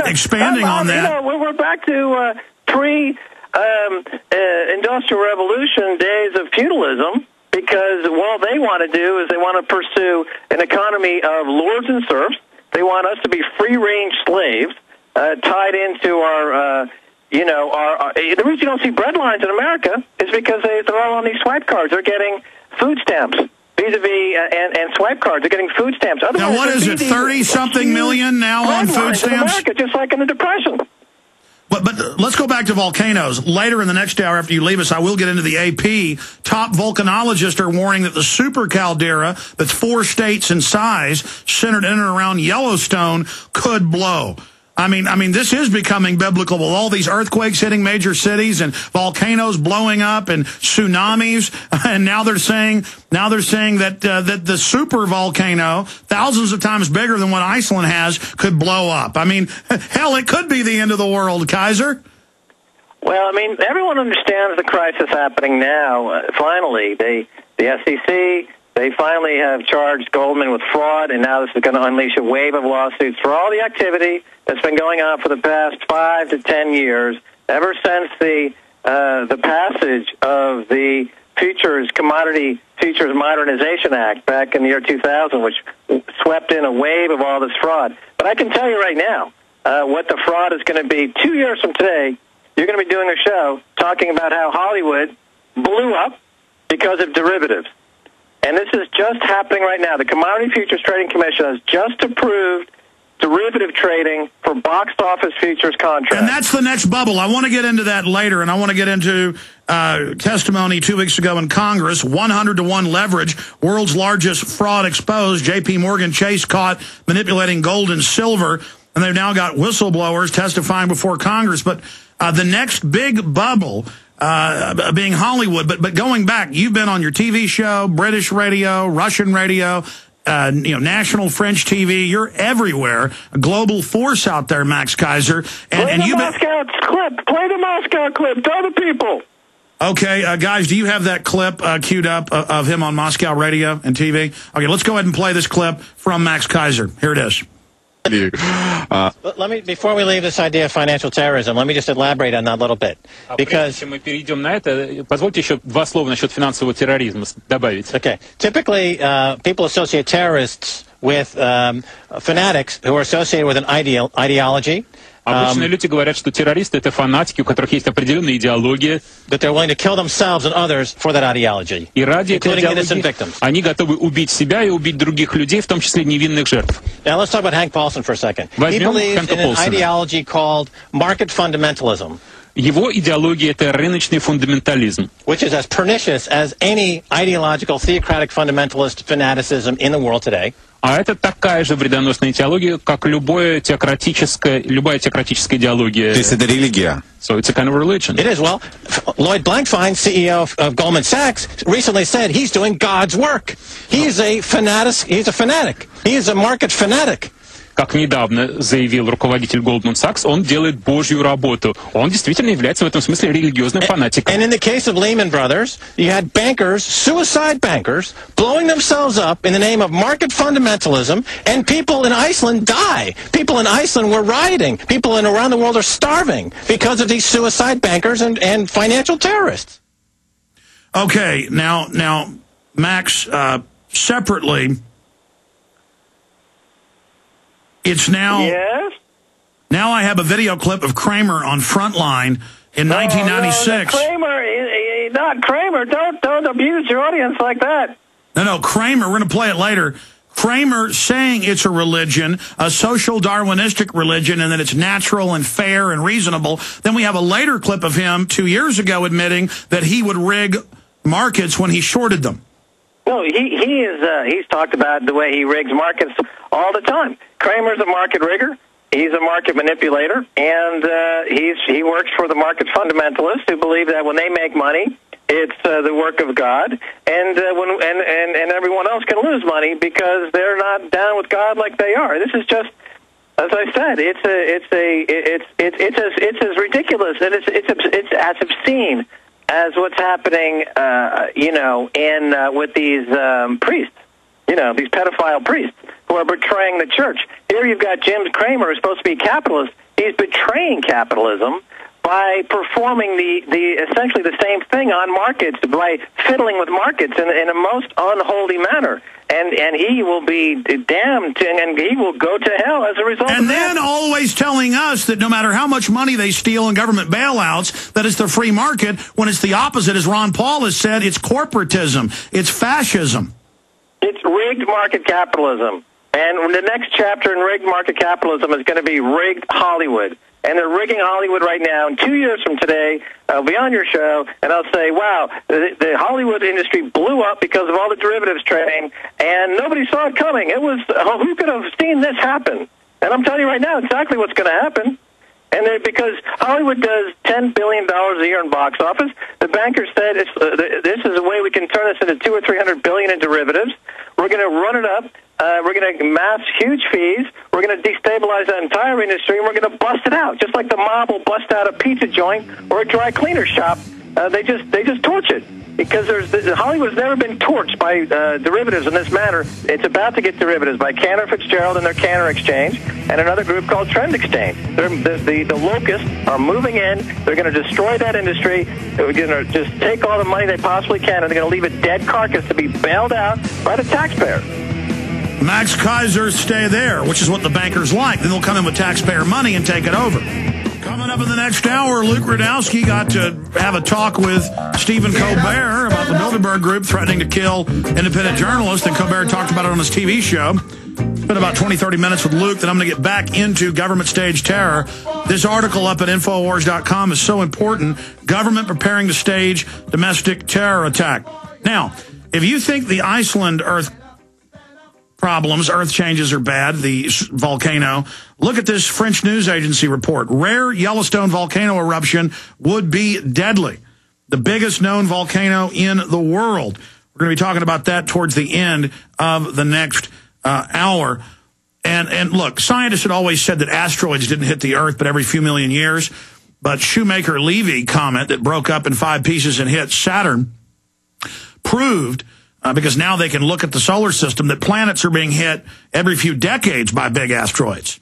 expanding on that. You know, we're back to pre-industrial revolution days of feudalism, because all they want to do is they want to pursue an economy of lords and serfs. They want us to be free-range slaves tied into our, the reason you don't see bread lines in America is because they're all on these swipe cards. They're getting food stamps. Vis-a-vis and swipe cards. They're getting food stamps. Otherwise, now, what is it, 30-something million now on food stamps? In America, just like in the Depression. But let's go back to volcanoes. Later in the next hour, after you leave us, I will get into the AP. Top volcanologists are warning that the super caldera, that's 4 states in size, centered in and around Yellowstone, could blow. I mean, this is becoming biblical with all these earthquakes hitting major cities and volcanoes blowing up and tsunamis. And now they're saying that the super volcano, thousands of times bigger than what Iceland has, could blow up. I mean, hell, it could be the end of the world, Keiser. Well, I mean, everyone understands the crisis happening now. Finally, the SEC. They finally have charged Goldman with fraud, and now this is going to unleash a wave of lawsuits for all the activity that's been going on for the past 5 to 10 years, ever since the passage of the Commodity Futures Modernization Act back in the year 2000, which swept in a wave of all this fraud. But I can tell you right now what the fraud is going to be. 2 years from today, you're going to be doing a show talking about how Hollywood blew up because of derivatives. And this is just happening right now. The Commodity Futures Trading Commission has just approved derivative trading for box office futures contracts. And that's the next bubble. I want to get into that later, and I want to get into testimony 2 weeks ago in Congress, 100-to-1 leverage, world's largest fraud exposed. J.P. Morgan Chase caught manipulating gold and silver, and they've now got whistleblowers testifying before Congress. But the next big bubble being Hollywood, but going back, you've been on your TV show, British radio, Russian radio, national French TV. You're everywhere, a global force out there, Max Keiser. Play the Moscow clip. Tell the people. Okay, guys, do you have that clip queued up of him on Moscow radio and TV? Okay, let's go ahead and play this clip from Max Keiser. Here it is. Let me, before we leave this idea of financial terrorism, let me just elaborate on that a little bit. Because мы перейдем на это, позвольте еще 2 слова насчет финансового терроризма добавить. Okay. Typically, people associate terrorists with fanatics who are associated with an ideology. Обычно люди говорят, что террористы — это фанатики, у которых есть определенная идеология. That they're willing to kill themselves and others for that ideology, И ради этой innocent victims. Они готовы убить себя и убить других людей, в том числе невинных жертв. Now let's talk about Hank Paulson for a second. He believes in an ideology called market fundamentalism. Его идеология — это рыночный фундаментализм. Which is as pernicious as any ideological theocratic fundamentalist fanaticism in the world today. А это такая же вредоносная идеология, как любая теократическая идеология. То есть это религия. So it's a kind of religion. It is. Well, Lloyd Blankfein, CEO of Goldman Sachs, recently said he's doing God's work. He's a fanatic. He's a fanatic. He is a market fanatic. Как недавно заявил руководитель Goldman Sachs, он делает Божью работу. Он действительно является в этом смысле религиозным фанатиком. And in the case of Lehman Brothers, you had bankers, suicide bankers, blowing themselves up in the name of market fundamentalism, and people in Iceland die. People in Iceland were rioting. People around the world are starving because of these suicide bankers and financial terrorists. Okay, now, Max, separately, it's now. Yes? Now I have a video clip of Kramer on Frontline in 1996. No, Kramer, not Kramer. Don't abuse your audience like that. No, Kramer. We're going to play it later. Kramer saying it's a religion, a social Darwinistic religion, and that it's natural and fair and reasonable. Then we have a later clip of him 2 years ago admitting that he would rig markets when he shorted them. No, he's talked about the way he rigs markets all the time. Kramer's a market rigger. He's a market manipulator, and he works for the market fundamentalists who believe that when they make money, it's the work of God, and everyone else can lose money because they're not down with God like they are. This is just, as I said, it's as ridiculous and it's as obscene as what's happening, with these priests, these pedophile priests who for betraying the church. Here you've got Jim Cramer, who's supposed to be a capitalist. He's betraying capitalism by performing the essentially the same thing on markets, by fiddling with markets in a most unholy manner. And he will be damned, and he will go to hell as a result of that. And then always telling us that no matter how much money they steal in government bailouts, that it's the free market, when it's the opposite, as Ron Paul has said, it's corporatism, it's fascism. It's rigged market capitalism. And the next chapter in rigged market capitalism is going to be rigged Hollywood. And they're rigging Hollywood right now. And 2 years from today, I'll be on your show, and I'll say, wow, the Hollywood industry blew up because of all the derivatives trading, and nobody saw it coming. It was, who could have seen this happen? And I'm telling you right now exactly what's going to happen. And because Hollywood does $10 billion a year in box office, the bankers said this is a way we can turn this into $200 or $300 billion in derivatives. We're going to run it up. We're going to amass huge fees. We're going to destabilize that entire industry, and we're going to bust it out, just like the mob will bust out a pizza joint or a dry cleaner shop. They just torch it. Because Hollywood's never been torched by derivatives in this manner. It's about to get derivatives by Cantor Fitzgerald and their Cantor Exchange and another group called Trend Exchange. The locusts are moving in. They're going to destroy that industry. They're going to just take all the money they possibly can, and they're going to leave a dead carcass to be bailed out by the taxpayer. Max-Keiser, stay there, which is what the bankers like. Then they'll come in with taxpayer money and take it over. Coming up in the next hour, Luke Rudowski got to have a talk with Stephen Colbert about the Bilderberg Group threatening to kill independent journalists, and Colbert talked about it on his TV show. Spent about 20, 30 minutes with Luke. Then I'm going to get back into government stage terror. This article up at Infowars.com is so important. Government preparing to stage domestic terror attack. Now, if you think the Iceland earth changes are bad, the volcano, look at this French news agency report. Rare Yellowstone volcano eruption would be deadly. The biggest known volcano in the world. We're going to be talking about that towards the end of the next hour. And look, scientists had always said that asteroids didn't hit the Earth but every few million years. But Shoemaker-Levy comet that broke up in 5 pieces and hit Saturn proved, because now they can look at the solar system, that planets are being hit every few decades by big asteroids.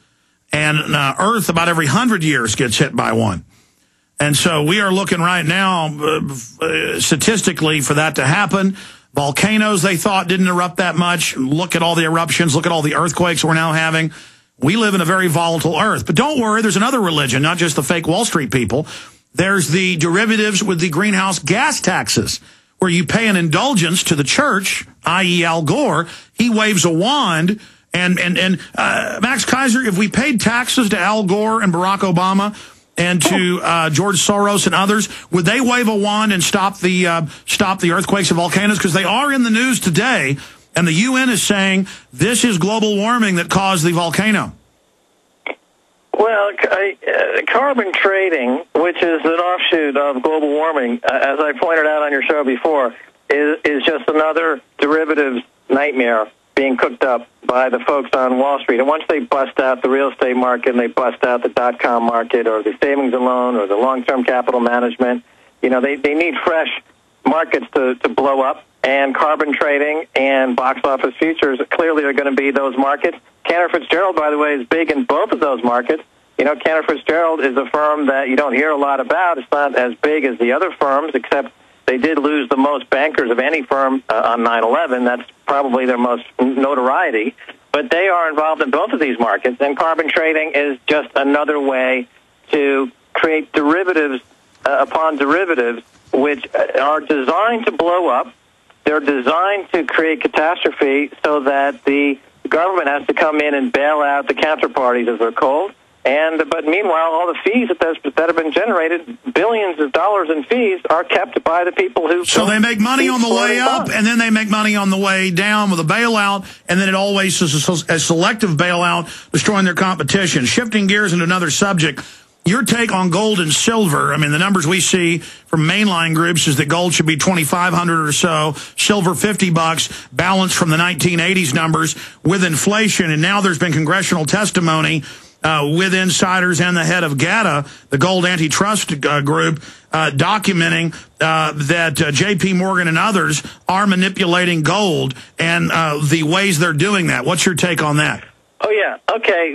And Earth, about every 100 years, gets hit by one. And so we are looking right now, statistically, for that to happen. Volcanoes, they thought, didn't erupt that much. Look at all the eruptions. Look at all the earthquakes we're now having. We live in a very volatile Earth. But don't worry, there's another religion, not just the fake Wall Street people. There's the derivatives with the greenhouse gas taxes, where you pay an indulgence to the church, i.e. Al Gore. He waves a wand, and Max-Keiser, if we paid taxes to Al Gore and Barack Obama and to George Soros and others, would they wave a wand and stop the earthquakes and volcanoes? Because they are in the news today, and the UN is saying this is global warming that caused the volcano. Well, carbon trading, which is an offshoot of global warming, as I pointed out on your show before, is just another derivatives nightmare being cooked up by the folks on Wall Street. And once they bust out the real estate market and they bust out the dot-com market or the savings and loan or the long-term capital management, you know, they need fresh markets to blow up. And carbon trading and box office futures clearly are going to be those markets. Cantor Fitzgerald, by the way, is big in both of those markets. You know, Cantor Fitzgerald is a firm that you don't hear a lot about. It's not as big as the other firms, except they did lose the most bankers of any firm on 9/11. That's probably their most notoriety. But they are involved in both of these markets, and carbon trading is just another way to create derivatives upon derivatives, which are designed to blow up. They're designed to create catastrophe so that the government has to come in and bail out the counterparties, as they're called. But meanwhile, all the fees that have been generated, billions of dollars in fees, are kept by the people who... So they make money on the way up, and then they make money on the way down with a bailout, and then it always is a selective bailout, destroying their competition. Shifting gears into another subject, your take on gold and silver. I mean, the numbers we see from mainline groups is that gold should be $2,500 or so, silver $50, balanced from the 1980s numbers with inflation. And now there's been congressional testimony with insiders and the head of GATA, the Gold Antitrust Group, documenting that J.P. Morgan and others are manipulating gold and the ways they're doing that. What's your take on that? Oh, yeah. Okay.